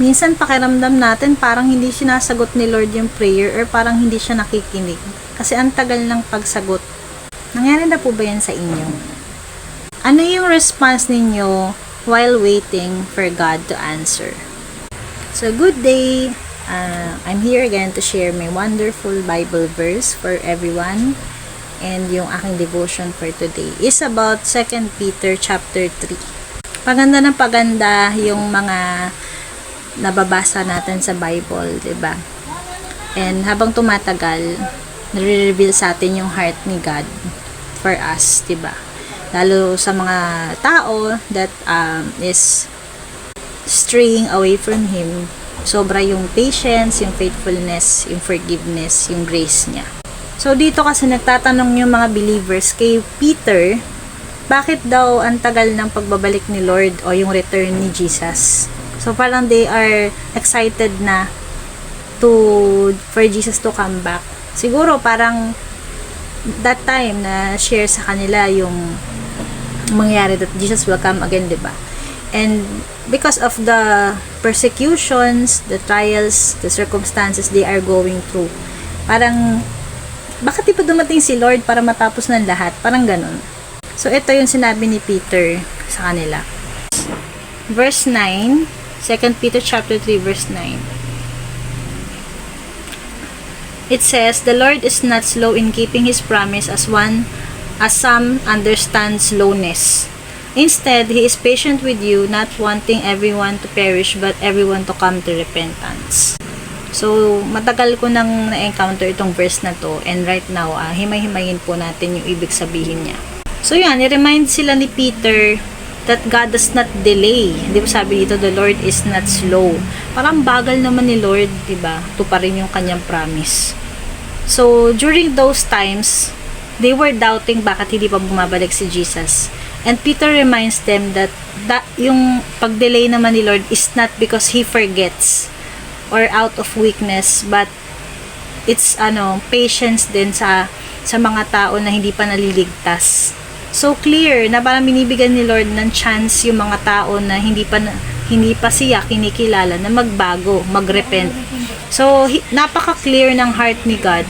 minsan pakiramdam natin parang hindi sinasagot ni Lord yung prayer or parang hindi siya nakikinig. Kasi ang tagal ng pagsagot. Nangyari na po ba yan sa inyo? Ano yung response ninyo while waiting for God to answer? So, good day! I'm here again to share my wonderful Bible verse for everyone. And yung aking devotion for today is about 2 Peter chapter 3. Paganda ng paganda yung mga nababasa natin sa Bible, 'di ba? And habang tumatagal, nare-reveal sa atin yung heart ni God for us, 'di ba? Lalo sa mga tao that is straying away from Him, sobra yung patience, yung faithfulness, yung forgiveness, yung grace niya. So dito kasi nagtatanong yung mga believers kay Peter, bakit daw ang tagal ng pagbabalik ni Lord o yung return ni Jesus? So parang they are excited na for Jesus to come back. Siguro parang that time na share sa kanila yung mangyari that Jesus will come again, 'di ba? And because of the persecutions, the trials, the circumstances they are going through, parang bakit di pa dumating si Lord para matapos ng lahat? Parang ganun. So ito yung sinabi ni Peter sa kanila. Verse 9, 2 Peter chapter 3 verse 9. It says, "The Lord is not slow in keeping His promise as some understand slowness. Instead, He is patient with you, not wanting everyone to perish but everyone to come to repentance." So, matagal ko nang na-encounter itong verse na to, and right now, himay-himayin po natin yung ibig sabihin niya. So, yan, i-remind sila ni Peter that God does not delay. Di ba sabi dito, the Lord is not slow. Parang bagal naman ni Lord, di ba? Tuparin yung kanyang promise. So, during those times, they were doubting bakit hindi pa bumabalik si Jesus. And Peter reminds them that yung pag-delay naman ni Lord is not because He forgets or out of weakness, but it's patience din sa mga tao na hindi pa naliligtas. So clear na parang binibigyan ni Lord ng chance yung mga tao na hindi pa siya kinikilala na magbago, magrepent. So napaka-clear ng heart ni God.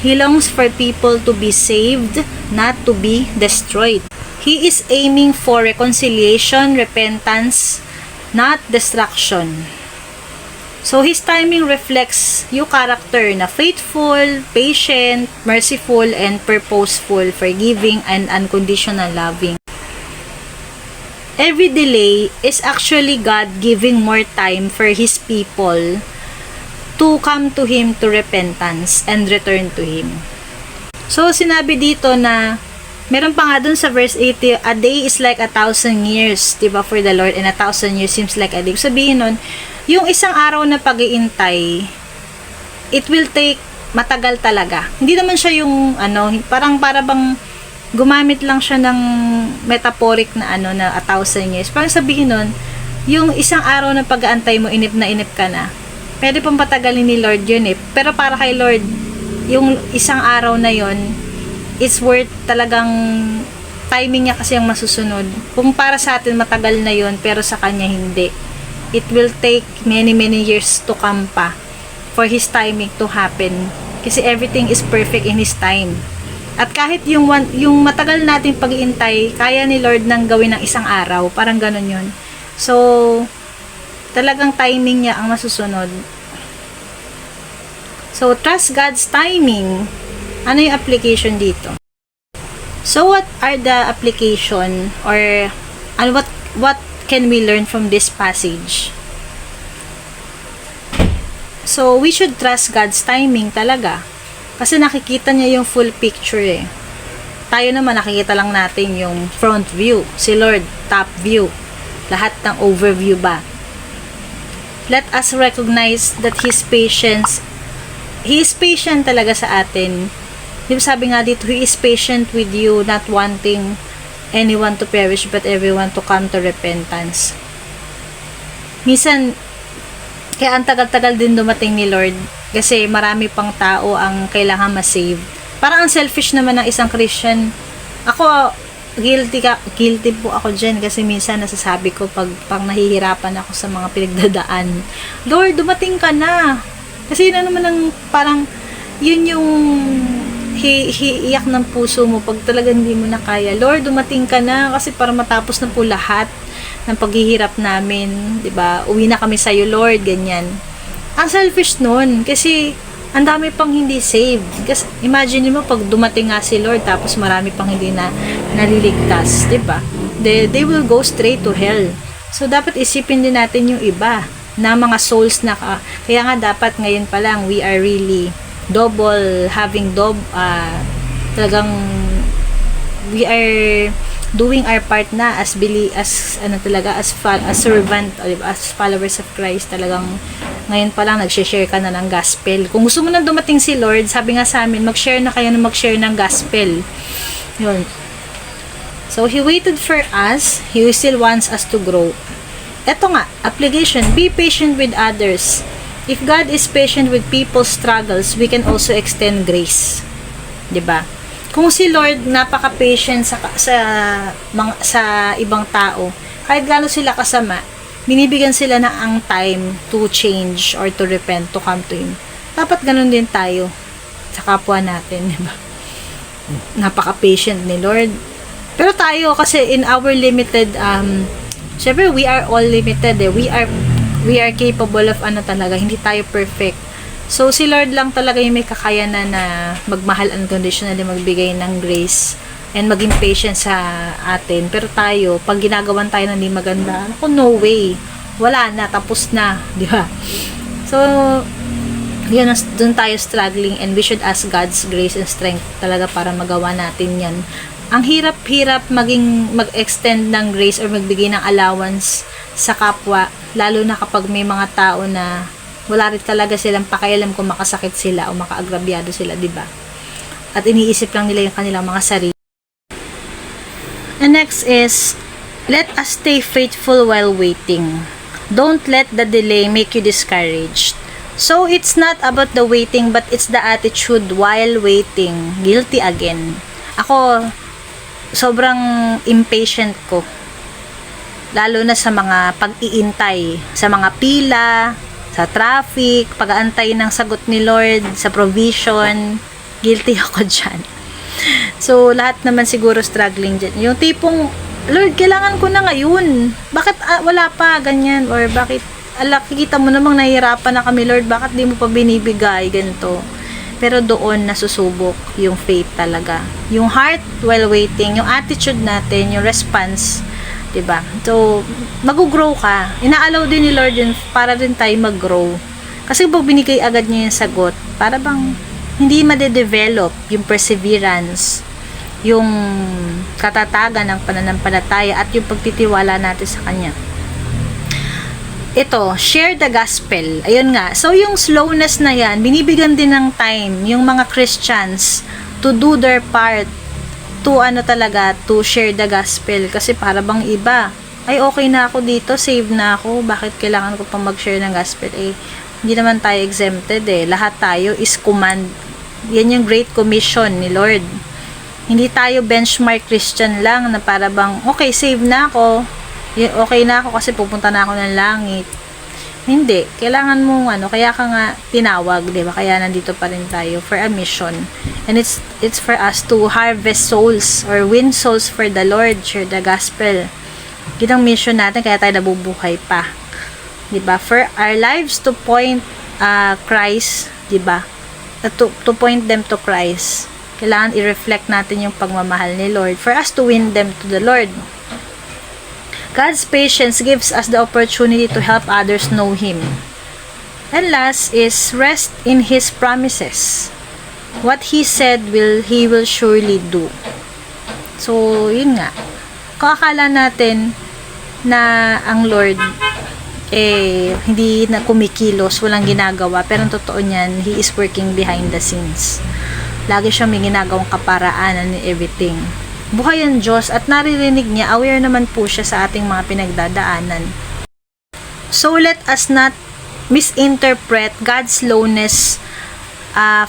He longs for people to be saved, not to be destroyed. He is aiming for reconciliation, repentance, not destruction. So His timing reflects yung character na faithful, patient, merciful, and purposeful, forgiving, and unconditional loving. Every delay is actually God giving more time for His people to come to Him to repentance and return to Him. So sinabi dito na meron pa nga dun sa verse 80, a day is like 1,000 years, diba, for the Lord, and 1,000 years seems like a day. Sabihin nun, yung isang araw na pag-iintay, it will take matagal talaga. Hindi naman siya yung para bang gumamit lang siya ng metaphoric na na 1,000 years. Parang sabihin nun, yung isang araw na pag-aantay mo, inip na inip ka na. Pwede pang patagalin ni Lord yun eh. Pero para kay Lord, yung isang araw na yun, it's worth talagang timing niya kasi ang masusunod. Kung para sa atin matagal na yun, pero sa kanya hindi. It will take many years to come pa for His timing to happen. Kasi everything is perfect in His time. At kahit yung matagal natin pag-iintay, kaya ni Lord nang gawin ng isang araw. Parang ganun yun. So, talagang timing niya ang masusunod. So, trust God's timing. Ano yung application dito? So, what are the application or what can we learn from this passage? So, we should trust God's timing talaga. Kasi nakikita niya yung full picture eh. Tayo naman nakikita lang natin yung front view. Si Lord, top view. Lahat ng overview ba? Let us recognize that He is patient talaga sa atin. Di ba sabi nga dito, He is patient with you, not wanting anyone to perish, but everyone to come to repentance. Minsan, kaya ang tagal-tagal din dumating ni Lord, kasi marami pang tao ang kailangan ma-save. Parang ang selfish naman ng isang Christian. Ako, guilty po ako dyan kasi minsan nasasabi ko pag nahihirapan ako sa mga pinagdadaan, Lord, dumating ka na. Kasi yun naman ang parang, yun yung iyak ng puso mo pag talagang hindi mo na kaya. Lord, dumating ka na kasi para matapos na po lahat ng paghihirap namin, 'di ba? Uwi na kami sa iyo, Lord, ganyan. Ang selfish nun kasi ang dami pang hindi saved. Kasi imagine mo pag dumating nga si Lord tapos marami pang hindi na naliligtas, 'di ba? They will go straight to hell. So dapat isipin din natin yung iba na mga souls na kaya nga dapat ngayon pa lang we are really talagang we are doing our part na as servant, as followers of Christ. Talagang ngayon pa lang nag-share ka na ng gospel. Kung gusto mo nang dumating si Lord, sabi nga sa amin, mag-share na kayo ng gospel. Yun. So He waited for us. He still wants us to grow. Eto nga, application, be patient with others. If God is patient with people's struggles, we can also extend grace. 'Di ba? Kung si Lord napaka-patient sa ibang tao, kahit gaano sila kasama, binibigyan sila na ang time to change or to repent, to come to Him. Dapat ganun din tayo sa kapwa natin, 'di ba? Napaka-patient ni Lord. Pero tayo kasi in our limited syempre we are all limited we are capable of talaga, hindi tayo perfect. So si Lord lang talaga yung may kakayanan na magmahal unconditionally, magbigay ng grace and maging patient sa atin. Pero tayo, pag ginagawan tayo na hindi maganda, no way, wala na, tapos na, di ba? So yun, dun tayo struggling, and we should ask God's grace and strength talaga para magawa natin yan. Ang hirap-hirap mag-extend ng grace or magbigay ng allowance sa kapwa, lalo na kapag may mga tao na wala rin talaga silang pakialam kung makasakit sila o makaagrabyado sila, di ba? At iniisip lang nila yung kanilang mga sarili. And next is, let us stay faithful while waiting. Don't let the delay make you discouraged. So, it's not about the waiting, but it's the attitude while waiting. Guilty again. Ako, sobrang impatient ko. Lalo na sa mga pag-iintay, sa mga pila, sa traffic, pag-aantay ng sagot ni Lord, sa provision. Guilty ako dyan. So, lahat naman siguro struggling dyan. Yung tipong, Lord, kailangan ko na ngayon. Bakit wala pa, ganyan? Or bakit, kikita mo namang nahihirapan na kami, Lord, bakit di mo pa binibigay, ganito. Pero doon nasusubok yung faith talaga. Yung heart while waiting, yung attitude natin, yung response, 'di ba? So, mag-grow ka. Ina-allow din ni Lord yun para din tayo mag-grow. Kasi pag binigay agad niya yung sagot, para bang hindi ma-develop yung perseverance, yung katatagan ng pananampalataya at yung pagtitiwala natin sa Kanya. Ito, share the gospel. Ayun nga. So, yung slowness na yan, binibigyan din ng time yung mga Christians to do their part to to share the gospel. Kasi para bang iba, ay okay na ako dito, save na ako, bakit kailangan ko pa mag-share ng gospel? Hindi naman tayo exempted Lahat tayo is command. Yan yung Great Commission ni Lord. Hindi tayo benchmark Christian lang na para bang, okay, save na ako, okay na ako kasi pupunta na ako ng langit. Hindi. Kailangan mong kaya ka nga tinawag, di ba? Kaya nandito pa rin tayo for a mission. And it's for us to harvest souls or win souls for the Lord, share the gospel. Yun ang mission natin, kaya tayo nabubuhay pa. Di ba? For our lives to point Christ, di ba? To point them to Christ. Kailangan i-reflect natin yung pagmamahal ni Lord for us to win them to the Lord. God's patience gives us the opportunity to help others know Him. And last is rest in His promises. What He said He will surely do. So, yun nga. Kung akala natin na ang Lord hindi na kumikilos, walang ginagawa, pero ang totoo niyan, He is working behind the scenes. Lagi siya may ginagawang kaparaanan in everything. Buhay ang Diyos at naririnig niya, aware naman po siya sa ating mga pinagdadaanan. So let us not misinterpret God's slowness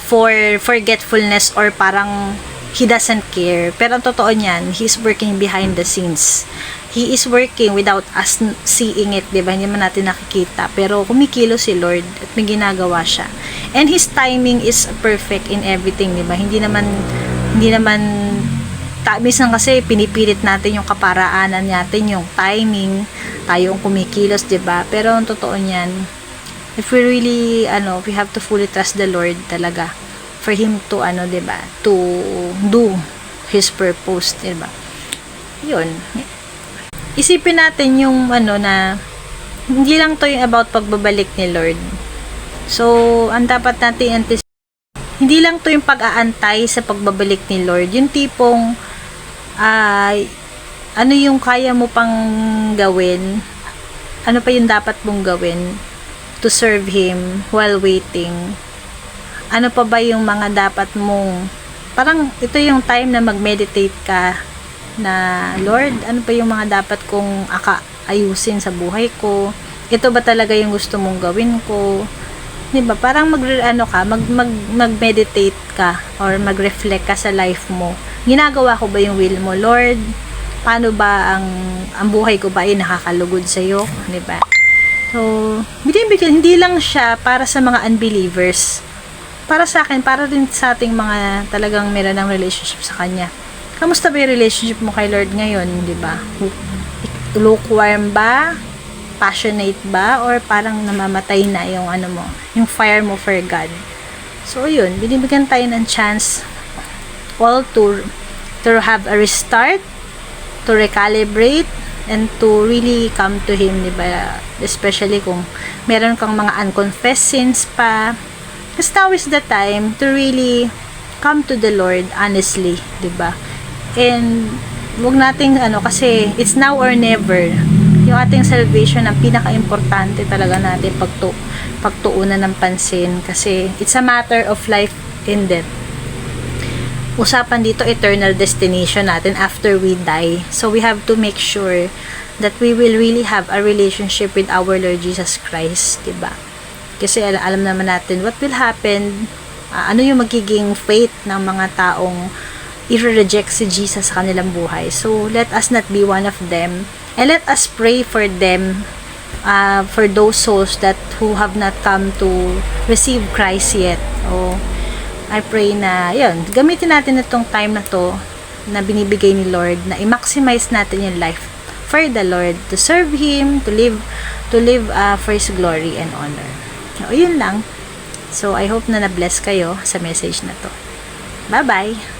for forgetfulness or parang he doesn't care. Pero ang totoo niyan, he is working behind the scenes. He is working without us seeing it, diba? Hindi man natin nakikita. Pero kumikilo si Lord at may ginagawa siya. And His timing is perfect in everything, diba? Hindi naman minsan kasi pinipilit natin yung kaparaanan natin, yung timing, tayong kumikilos, diba? Pero ang totoo niyan, if we really, we have to fully trust the Lord talaga for Him to, diba? To do His purpose, diba? Yun. Isipin natin yung, na, hindi lang to yung about pagbabalik ni Lord. So, ang dapat natin hindi lang to yung pag-aantay sa pagbabalik ni Lord. Yung tipong, ano yung kaya mo pang gawin? Ano pa yung dapat mong gawin to serve Him while waiting? Ano pa ba yung mga dapat mong, parang ito yung time na mag-meditate ka na, Lord, ano pa yung mga dapat kong ayusin sa buhay ko? Ito ba talaga yung gusto mong gawin ko? Diba? Parang mag-meditate ka or mag-reflect ka sa life mo. Ginagawa ko ba yung will mo, Lord? Paano ba ang buhay ko ba ay nakakalugod sa iyo, diba? So, hindi lang siya para sa mga unbelievers. Para sa akin, para din sa ating mga talagang meron ng relationship sa Kanya. Kamusta ba yung relationship mo kay Lord ngayon, diba? Lukewarm ba? Passionate ba? Or parang namamatay na yung yung fire mo for God? So, yun. Binibigyan tayo ng chance all to have a restart, to recalibrate, and to really come to Him, diba? Especially kung meron kang mga unconfessed sins pa. Because now is the time to really come to the Lord honestly, diba? And wag nating kasi it's now or never. Yung ating salvation ang pinaka-importante talaga natin pagtuunan ng pansin kasi it's a matter of life and death. Usapan dito eternal destination natin after we die. So we have to make sure that we will really have a relationship with our Lord Jesus Christ, diba? Kasi alam naman natin what will happen, ano yung magiging fate ng mga taong i-reject si Jesus sa kanilang buhay. So let us not be one of them, and let us pray for them, for those souls who have not come to receive Christ yet. I pray na yun, gamitin natin itong time na to na binibigay ni Lord, na i-maximize natin yung life for the Lord, to serve Him, to live for His glory and honor. So, yun lang. So I hope na na-bless kayo sa message na to. Bye-bye!